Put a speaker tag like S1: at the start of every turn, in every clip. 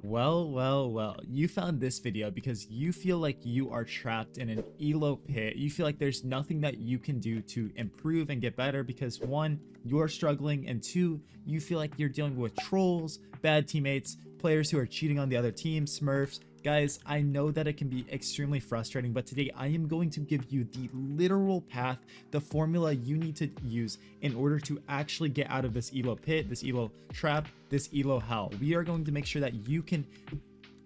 S1: Well, you found this video because you feel like you are trapped in an ELO pit. You feel like there's nothing that you can do to improve and get better because one, you're struggling, and two, you feel like you're dealing with trolls, bad teammates, players who are cheating on the other team, smurfs. Guys, I know that it can be extremely frustrating, but today I am going to give you the literal path, the formula you need to use in order to actually get out of this ELO pit, this ELO trap, this ELO hell. We are going to make sure that you can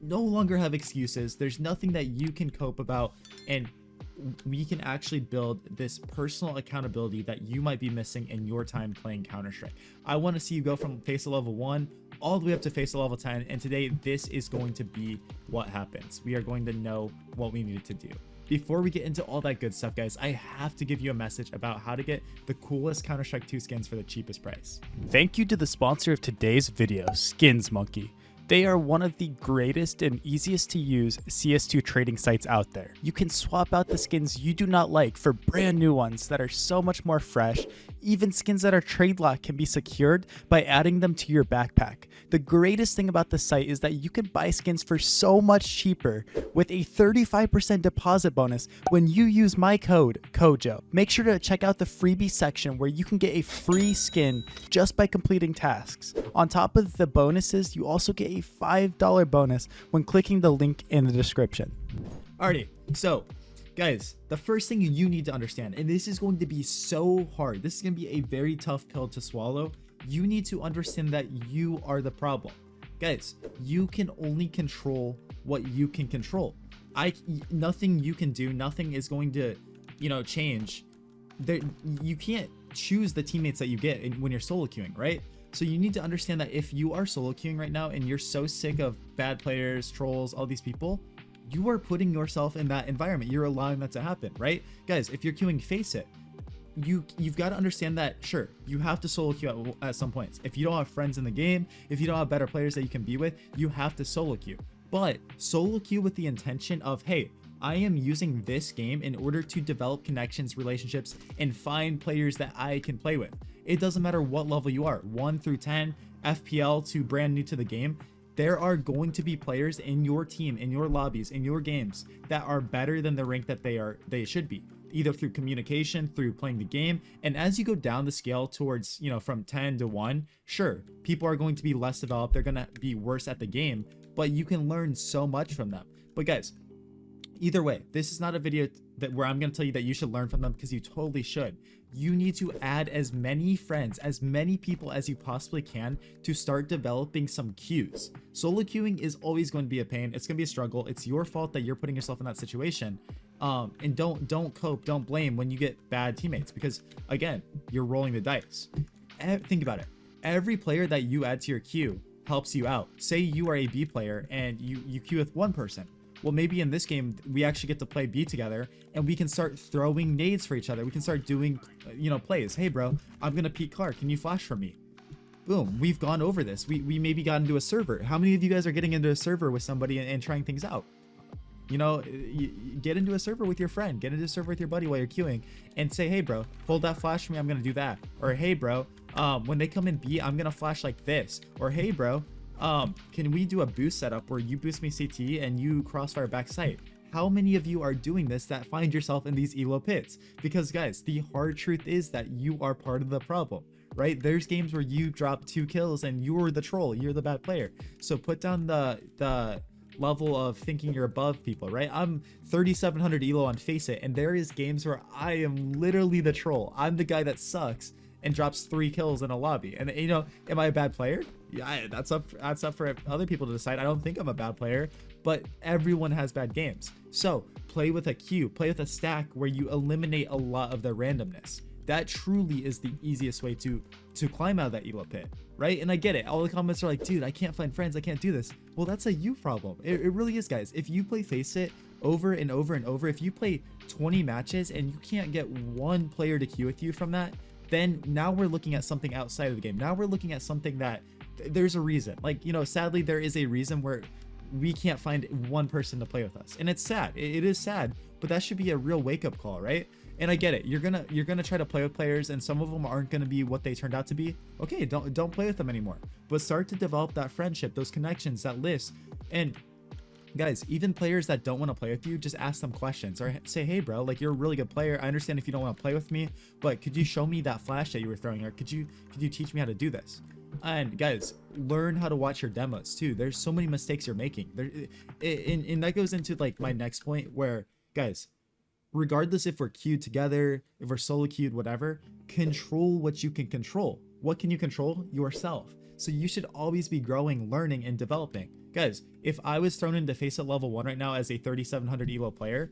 S1: no longer have excuses. There's nothing that you can cope about, and we can actually build this personal accountability that you might be missing in your time playing Counter-Strike. I want to see you go from face level 1 all the way up to face level 10, and today this is going to be what happens. We are going to know what we needed to do. Before we get into all that good stuff, guys, I have to give you a message about how to get the coolest Counter-Strike 2 skins for the cheapest price.
S2: Thank you to the sponsor of today's video, SkinsMonkey. They are one of the greatest and easiest to use CS2 trading sites out there. You can swap out the skins you do not like for brand new ones that are so much more fresh. Even skins that are trade locked can be secured by adding them to your backpack. The greatest thing about the site is that you can buy skins for so much cheaper with a 35% deposit bonus when you use my code, COJO. Make sure to check out the freebie section where you can get a free skin just by completing tasks. On top of the bonuses, you also get a $5 bonus when clicking the link in the description.
S1: Alrighty, so guys, the first thing you need to understand, and this is going to be so hard, this is going to be a very tough pill to swallow. You need to understand that you are the problem. Guys, you can only control what you can control. Nothing you can do, nothing is going to, change. You can't choose the teammates that you get when you're solo queuing, right? So you need to understand that if you are solo queuing right now and you're so sick of bad players, trolls, all these people, you are putting yourself in that environment. You're allowing that to happen, right? Guys, if you're queuing Face It, you've got to understand that, sure, you have to solo queue at some points. If you don't have friends in the game, if you don't have better players that you can be with, you have to solo queue. But solo queue with the intention of, hey, I am using this game in order to develop connections, relationships, and find players that I can play with. It doesn't matter what level you are, 1 through 10, FPL to brand new to the game. There are going to be players in your team, in your lobbies, in your games that are better than the rank that they should be, either through communication, through playing the game. And as you go down the scale towards, from 10 to 1, sure, people are going to be less developed. They're going to be worse at the game, but you can learn so much from them. But guys, either way, this is not a video where I'm going to tell you that you should learn from them, because you totally should. You need to add as many friends, as many people as you possibly can to start developing some queues. Solo queuing is always going to be a pain. It's going to be a struggle. It's your fault that you're putting yourself in that situation. And don't cope, don't blame when you get bad teammates, because again, you're rolling the dice. Think about it. Every player that you add to your queue helps you out. Say you are a B player and you queue with one person. Well, maybe in this game, we actually get to play B together and we can start throwing nades for each other. We can start doing, plays. Hey, bro, I'm going to peek Clark. Can you flash for me? Boom. We've gone over this. We maybe got into a server. How many of you guys are getting into a server with somebody and trying things out? Get into a server with your friend. Get into a server with your buddy while you're queuing and say, hey, bro, hold that flash for me. I'm going to do that. Or, hey, bro, when they come in B, I'm going to flash like this. Or, hey, bro, can we do a boost setup where you boost me CT and you crossfire back sight? How many of you are doing this that find yourself in these ELO pits? Because guys, the hard truth is that you are part of the problem, right? There's games where you drop 2 kills and you're the troll, you're the bad player. So put down the level of thinking you're above people, right? I'm 3700 ELO on Face It, and there is games where I am literally the troll. I'm the guy that sucks and drops 3 kills in a lobby. And am I a bad player? Yeah, that's up for other people to decide. I don't think I'm a bad player, but everyone has bad games. So play with a queue, play with a stack where you eliminate a lot of the randomness. That truly is the easiest way to climb out of that ELO pit, right? And I get it. All the comments are like, dude, I can't find friends. I can't do this. Well, that's a you problem. It really is, guys. If you play Face It over and over and over, if you play 20 matches and you can't get one player to queue with you from that, then now we're looking at something outside of the game. Now we're looking at something that there's a reason. Like, sadly, there is a reason where we can't find one person to play with us. And it's sad. It is sad, but that should be a real wake-up call, right? And I get it. You're gonna try to play with players, and some of them aren't gonna be what they turned out to be. Okay, don't play with them anymore. But start to develop that friendship, those connections, that list. And guys, even players that don't want to play with you, just ask them questions or say, hey bro, like, you're a really good player. I understand if you don't want to play with me, but could you show me that flash that you were throwing, or could you teach me how to do this? And guys, learn how to watch your demos too. There's so many mistakes you're making there, and that goes into like my next point, where guys, regardless if we're queued together, if we're solo queued, whatever, control what you can control. What can you control? Yourself. So you should always be growing, learning, and developing. Guys, if I was thrown into face at level 1 right now as a 3700 ELO player,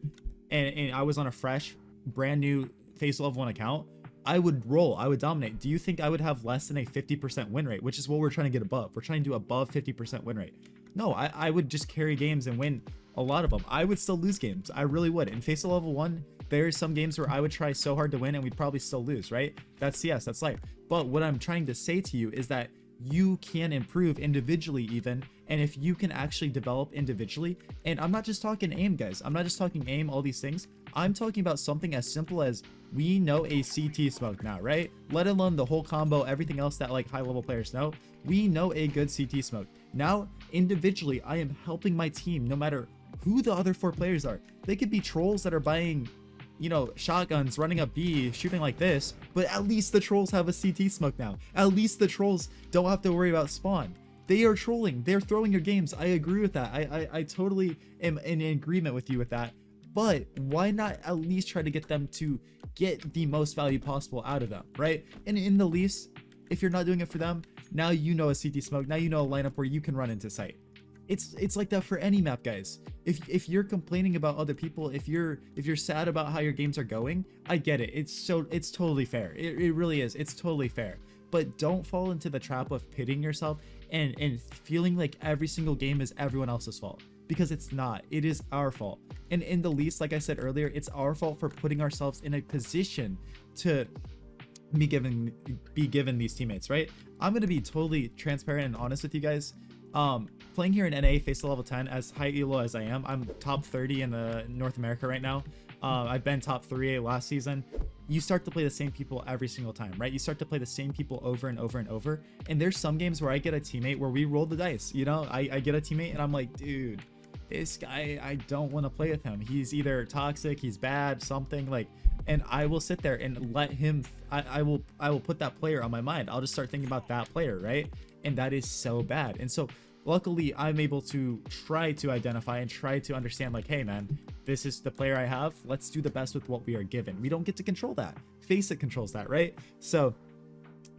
S1: and I was on a fresh, brand new face level 1 account, I would roll, I would dominate. Do you think I would have less than a 50% win rate, which is what we're trying to get above? We're trying to do above 50% win rate. No, I would just carry games and win a lot of them. I would still lose games. I really would. In face at level 1, there's some games where I would try so hard to win and we'd probably still lose, right? That's CS, that's life. But what I'm trying to say to you is that you can improve individually even, and if you can actually develop individually, and I'm not just talking aim, guys, I'm not just talking aim, all these things, I'm talking about something as simple as, we know a CT smoke now, right? Let alone the whole combo, everything else that like high level players know. We know a good CT smoke. Now individually, I am helping my team, no matter who the other 4 players are. They could be trolls that are buying, you know, shotguns, running up B, shooting like this, but at least the trolls have a CT smoke now. At least the trolls don't have to worry about spawn. They are trolling, they're throwing your games. I agree with that. I totally am in agreement with you with that. But why not at least try to get them to get the most value possible out of them, right? And in the least, if you're not doing it for them, now you know a CT smoke, now you know a lineup where you can run into sight. It's like that for any map, guys. If you're complaining about other people, if you're sad about how your games are going, I get it. It's totally fair. It really is. It's totally fair. But don't fall into the trap of pitting yourself and feeling like every single game is everyone else's fault, because it's not. It is our fault. And in the least, like I said earlier, it's our fault for putting ourselves in a position to be given these teammates, right? I'm gonna be totally transparent and honest with you guys. Playing here in NA face to level 10, as high elo as I am, I'm top 30 in the North America right now. I've been top 3A last season. You start to play the same people every single time, right? You start to play the same people over and over and over. And there's some games where I get a teammate where we roll the dice, you know? I get a teammate and I'm like, dude, this guy, I don't want to play with him. He's either toxic, he's bad, something like, and I will sit there and let him, I will put that player on my mind. I'll just start thinking about that player, right? And that is so bad. And so luckily I'm able to try to identify and try to understand, like, hey man, this is the player I have. Let's do the best with what we are given. We don't get to control that. Faceit controls that, right? So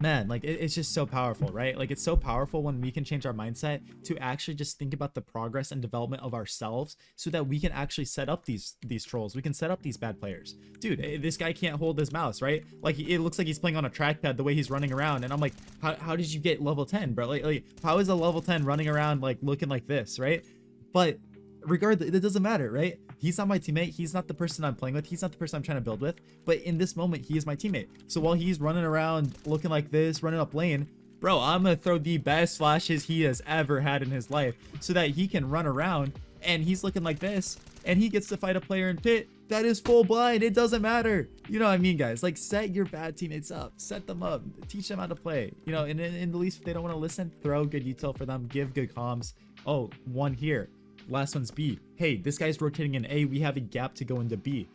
S1: man, like it's just so powerful, right? Like it's so powerful when we can change our mindset to actually just think about the progress and development of ourselves, so that we can actually set up these trolls. We can set up these bad players. Dude, this guy can't hold his mouse, right? Like it looks like he's playing on a trackpad the way he's running around, and I'm like, how did you get level 10, bro? Like how is a level 10 running around like looking like this, right? But regardless, it doesn't matter, right? He's not my teammate. He's not the person I'm playing with. He's not the person I'm trying to build with. But in this moment, he is my teammate. So while he's running around looking like this, running up lane, bro, I'm gonna throw the best flashes he has ever had in his life, so that he can run around and he's looking like this, and he gets to fight a player in pit that is full blind. It doesn't matter. You know what I mean, guys? Like, set your bad teammates up, set them up, teach them how to play, you know. And in the least, if they don't want to listen, throw good util for them, give good comms. Oh, one here, last one's B. Hey, this guy's rotating in A, we have a gap to go into B.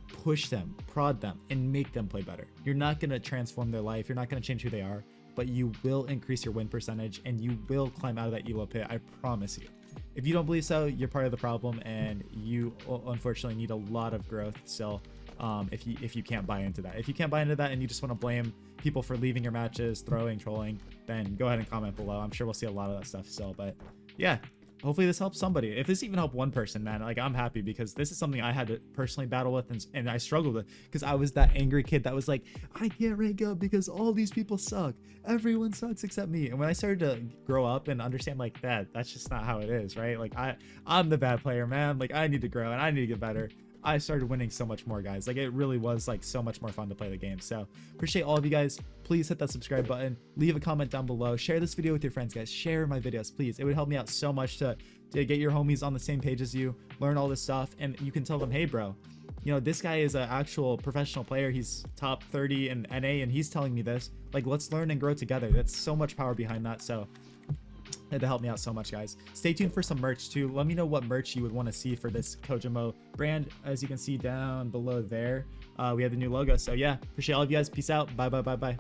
S1: Push them, prod them, and make them play better. You're not going to transform their life, you're not going to change who they are, but you will increase your win percentage, and you will climb out of that ELO pit, I promise you. If you don't believe so, you're part of the problem, and you unfortunately need a lot of growth still. If you can't buy into that. If you can't buy into that and you just want to blame people for leaving your matches, throwing, trolling, then go ahead and comment below. I'm sure we'll see a lot of that stuff still. But yeah, hopefully this helps somebody. If this even helped one person, man, like, I'm happy, because this is something I had to personally battle with, and I struggled with, because I was that angry kid that was like, I can't rank up because all these people suck. Everyone sucks except me. And when I started to grow up and understand, like, that's just not how it is, right? Like, I'm the bad player, man. Like, I need to grow and I need to get better. I started winning so much more, guys. Like, it really was like so much more fun to play the game. So appreciate all of you guys. Please hit that subscribe button, leave a comment down below, share this video with your friends, guys. Share my videos, please. It would help me out so much to get your homies on the same page as you, learn all this stuff. And you can tell them, hey bro, you know, this guy is an actual professional player. He's top 30 in NA, and he's telling me this. Like, let's learn and grow together. That's so much power behind that. So it helped me out so much, guys. Stay tuned for some merch too. Let me know what merch you would want to see for this Kojimo brand. As you can see down below there, we have the new logo. So yeah, appreciate all of you guys. Peace out. Bye.